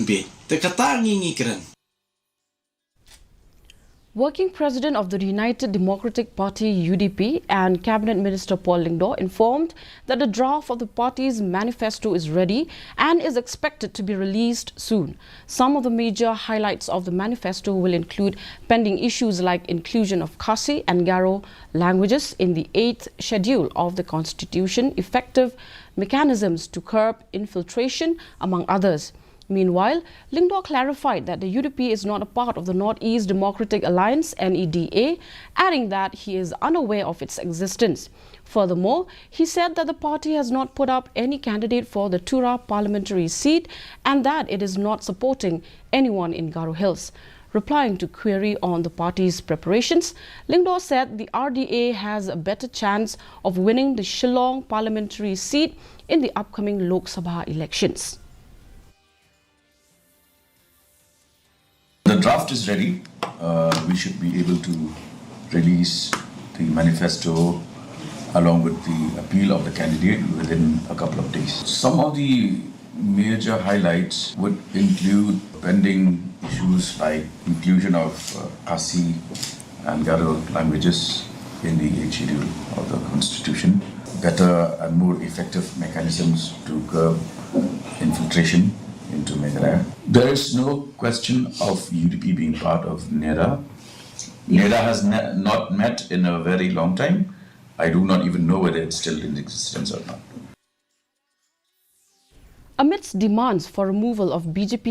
UDP. Tekata ngingikran. Working President of the United Democratic Party UDP and Cabinet Minister Paul Lyngdoh informed that the draft of the party's manifesto is ready and is expected to be released soon. Some of the major highlights of the manifesto will include pending issues like inclusion of Khasi and Garo languages in the 8th schedule of the Constitution, effective mechanisms to curb infiltration, among others. Meanwhile, Lyngdoh clarified that the UDP is not a part of the North-East Democratic Alliance (NEDA), adding that he is unaware of its existence. Furthermore, he said that the party has not put up any candidate for the Tura parliamentary seat and that it is not supporting anyone in Garo Hills. Replying to query on the party's preparations, Lyngdoh said the RDA has a better chance of winning the Shillong parliamentary seat in the upcoming Lok Sabha elections. The draft is ready. We should be able to release the manifesto along with the appeal of the candidate within a couple of days. Some of the major highlights would include pending issues like inclusion of Khasi and Garo languages in the 8th schedule of the Constitution, better and more effective mechanisms to curb infiltration into Meghalaya. There is no question of UDP being part of NEDA. NEDA has not met in a very long time. I do not even know whether it's still in existence or not. Amidst demands for removal of BJP's